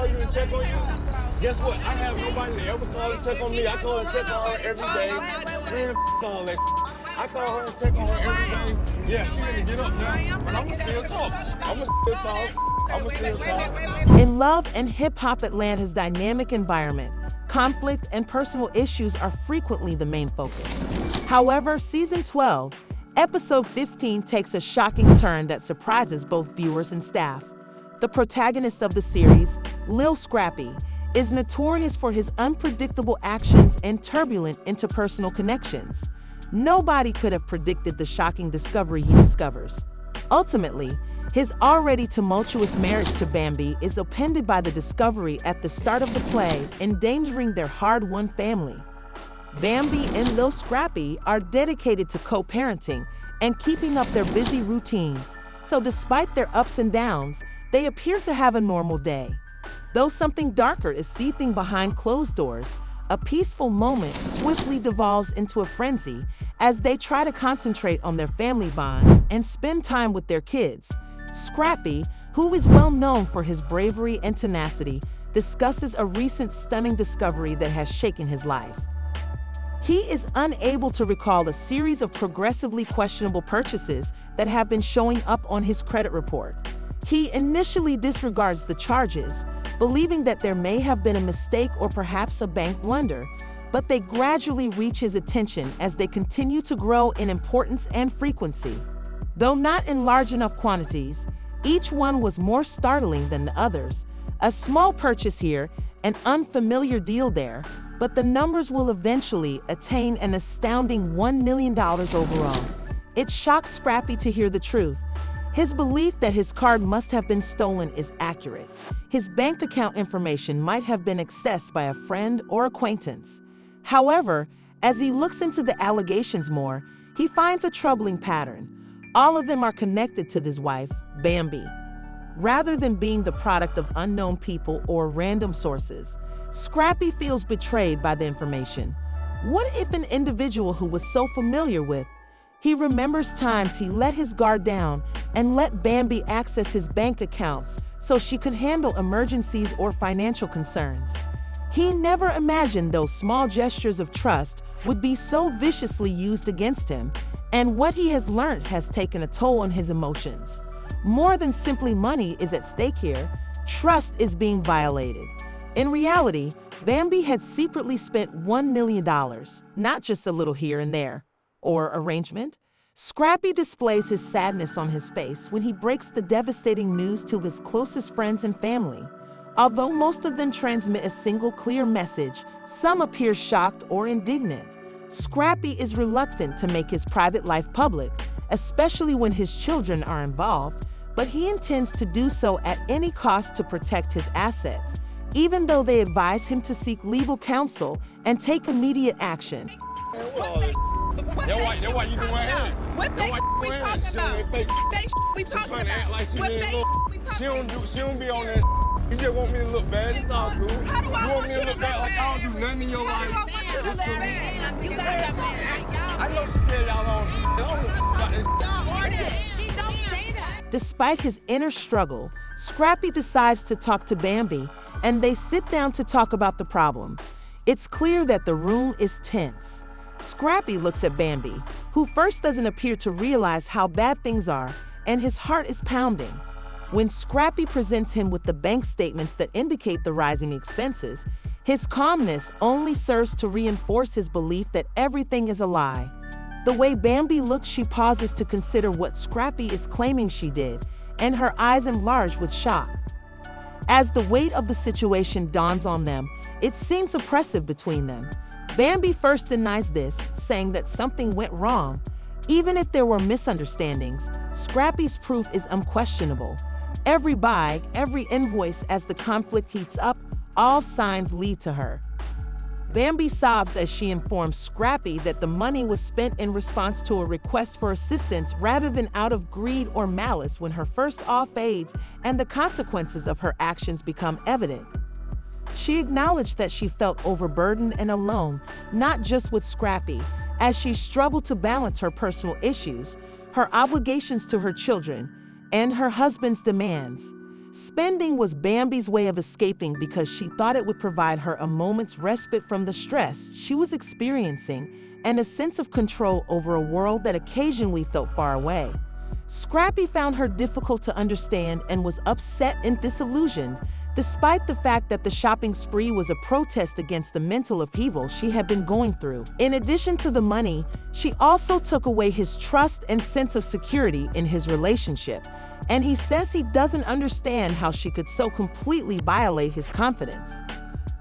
call you and check on you? Guess what? I have nobody to ever call and check on me. I call and check on her every day. Man, all that. I call her and check on her every day. Yeah, she gonna get up now, but I'ma still talk. I'ma still talk. In love and hip-hop Atlanta's dynamic environment, conflict and personal issues are frequently the main focus. However, Season 12, Episode 15 takes a shocking turn that surprises both viewers and staff. The protagonist of the series, Lil Scrappy, is notorious for his unpredictable actions and turbulent interpersonal connections. Nobody could have predicted the shocking discovery he discovers. Ultimately, his already tumultuous marriage to Bambi is upended by the discovery at the start of the play, endangering their hard-won family. Bambi and Lil Scrappy are dedicated to co-parenting and keeping up their busy routines, so despite their ups and downs, they appear to have a normal day. Though something darker is seething behind closed doors, a peaceful moment swiftly devolves into a frenzy as they try to concentrate on their family bonds and spend time with their kids. Scrappy, who is well known for his bravery and tenacity, discusses a recent stunning discovery that has shaken his life. He is unable to recall a series of progressively questionable purchases that have been showing up on his credit report. He initially disregards the charges, believing that there may have been a mistake or perhaps a bank blunder, but they gradually reach his attention as they continue to grow in importance and frequency. Though not in large enough quantities, each one was more startling than the others. A small purchase here, an unfamiliar deal there, but the numbers will eventually attain an astounding $1 million overall. It shocks Scrappy to hear the truth. His belief that his card must have been stolen is accurate. His bank account information might have been accessed by a friend or acquaintance. However, as he looks into the allegations more, he finds a troubling pattern. All of them are connected to his wife, Bambi. Rather than being the product of unknown people or random sources, Scrappy feels betrayed by the information. What if an individual who was so familiar with? He remembers times he let his guard down and let Bambi access his bank accounts so she could handle emergencies or financial concerns. He never imagined those small gestures of trust would be so viciously used against him, and what he has learned has taken a toll on his emotions. More than simply money is at stake here, trust is being violated. In reality, Bambi had secretly spent $1 million, not just a little here and there, or arrangement. Scrappy displays his sadness on his face when he breaks the devastating news to his closest friends and family. Although most of them transmit a single clear message, some appear shocked or indignant. Scrappy is reluctant to make his private life public, especially when his children are involved, but he intends to do so at any cost to protect his assets, even though they advise him to seek legal counsel and take immediate action. That's why you doing that. What fake we talking about? Fake we talking about? Like What fake she don't be on that. You just want me to look bad. It's all cool. How do I you want me to look bad like I don't do nothing in your life? It's cool. You got that. I know she tell y'all all about this. She don't say that. Despite his inner struggle, Scrappy decides to talk to Bambi, and they sit down to talk about the problem. It's clear that the room is tense. Scrappy looks at Bambi, who first doesn't appear to realize how bad things are, and his heart is pounding. When Scrappy presents him with the bank statements that indicate the rising expenses, his calmness only serves to reinforce his belief that everything is a lie. The way Bambi looks, she pauses to consider what Scrappy is claiming she did, and her eyes enlarge with shock. As the weight of the situation dawns on them, it seems oppressive between them. Bambi first denies this, saying that something went wrong. Even if there were misunderstandings, Scrappy's proof is unquestionable. Every buy, every invoice as the conflict heats up, all signs lead to her. Bambi sobs as she informs Scrappy that the money was spent in response to a request for assistance rather than out of greed or malice. When her first awe fades and the consequences of her actions become evident, she acknowledged that she felt overburdened and alone, not just with Scrappy, as she struggled to balance her personal issues, her obligations to her children, and her husband's demands. Spending was Bambi's way of escaping because she thought it would provide her a moment's respite from the stress she was experiencing and a sense of control over a world that occasionally felt far away. Scrappy found her difficult to understand and was upset and disillusioned, despite the fact that the shopping spree was a protest against the mental upheaval she had been going through. In addition to the money, she also took away his trust and sense of security in his relationship, and he says he doesn't understand how she could so completely violate his confidence.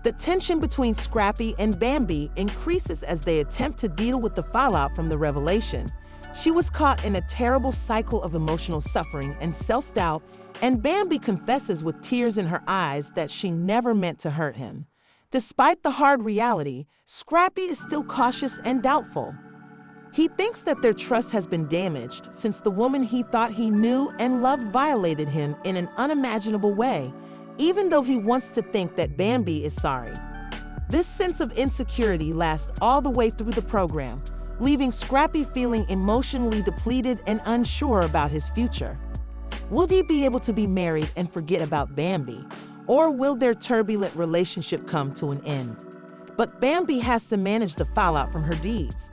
The tension between Scrappy and Bambi increases as they attempt to deal with the fallout from the revelation. She was caught in a terrible cycle of emotional suffering and self-doubt, and Bambi confesses with tears in her eyes that she never meant to hurt him. Despite the hard reality, Scrappy is still cautious and doubtful. He thinks that their trust has been damaged since the woman he thought he knew and loved violated him in an unimaginable way, even though he wants to think that Bambi is sorry. This sense of insecurity lasts all the way through the program, leaving Scrappy feeling emotionally depleted and unsure about his future. Will he be able to be married and forget about Bambi, or will their turbulent relationship come to an end? But Bambi has to manage the fallout from her deeds.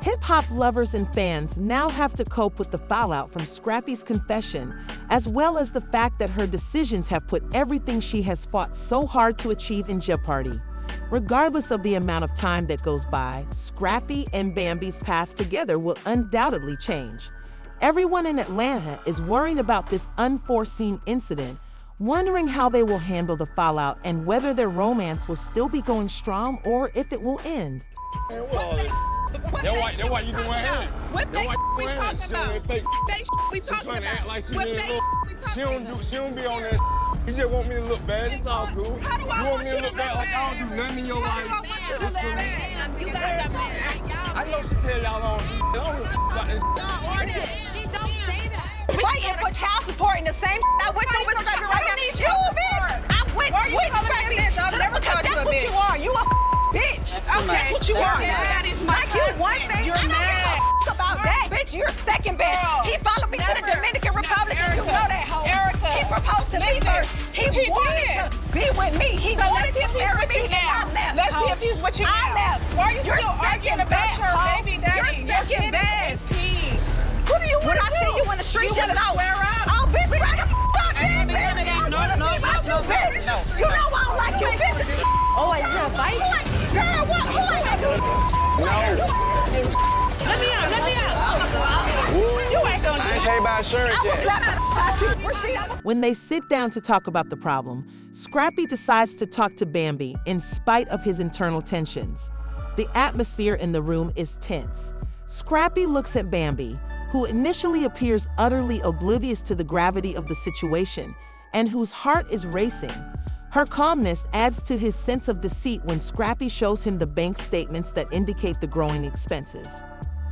Hip-hop lovers and fans now have to cope with the fallout from Scrappy's confession, as well as the fact that her decisions have put everything she has fought so hard to achieve in jeopardy. Regardless of the amount of time that goes by, Scrappy and Bambi's path together will undoubtedly change. Everyone in Atlanta is worried about this unforeseen incident, wondering how they will handle the fallout and whether their romance will still be going strong or if it will end. Man, what all that? That's why you doing that. What That's why you we doing talking that. She about? ain't fake. Fake we She talking trying to act about. like she What did fake look. we talking about? She don't be on that. You just want me to look bad. It's all cool. How do I You want want me you to to look bad look like I bad? don't do nothing in your How life? do I want you to It's look cool. bad? You guys got married. I know she tell y'all I don't give about this. She don't say that. Fighting for child support in the same I went through with Scrappy right now. You a bitch. I went with Scrappy. That's what you are. You a bitch. That's what you are. Like you one thing. I don't give a about that. Bitch, you're second best. He followed me to the Dominican Republic and you know that hoe. He proposed to me first. He wanted to be with me. He wanted to marry me and I left. Let's see if he's what you I left. Why are you You're still arguing second about best, your hoe. baby daddy? You're second best. Who do you want to see you in the street? You wanna square up? Oh, bitch, right the fuck in, bitch. none of that. No, I wanna see about you, bitch. You know I don't like you, bitch. Oh, is it a fight? Girl, what? Who I got to? Let me out. You ain't gonna I ain't paid by insurance I was yet. slapping about you. Rasheed, When they sit down to talk about the problem, Scrappy decides to talk to Bambi in spite of his internal tensions. The atmosphere in the room is tense. Scrappy looks at Bambi, who initially appears utterly oblivious to the gravity of the situation and whose heart is racing. Her calmness adds to his sense of deceit when Scrappy shows him the bank statements that indicate the growing expenses.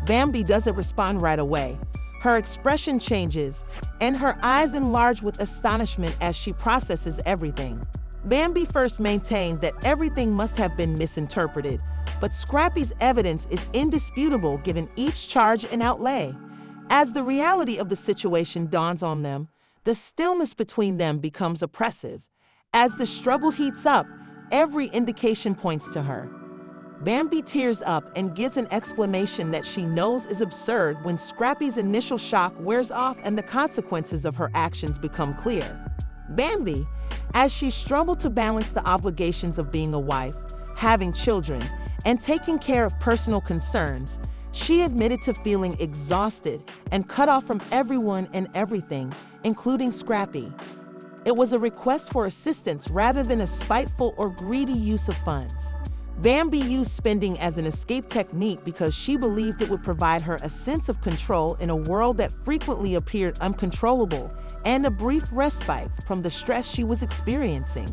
Bambi doesn't respond right away. Her expression changes, and her eyes enlarge with astonishment as she processes everything. Bambi first maintained that everything must have been misinterpreted, but Scrappy's evidence is indisputable given each charge and outlay. As the reality of the situation dawns on them, the stillness between them becomes oppressive. As the struggle heats up, every indication points to her. Bambi tears up and gives an explanation that she knows is absurd when Scrappy's initial shock wears off and the consequences of her actions become clear. Bambi, as she struggled to balance the obligations of being a wife, having children, and taking care of personal concerns, she admitted to feeling exhausted and cut off from everyone and everything, including Scrappy. It was a request for assistance rather than a spiteful or greedy use of funds. Bambi used spending as an escape technique because she believed it would provide her a sense of control in a world that frequently appeared uncontrollable and a brief respite from the stress she was experiencing.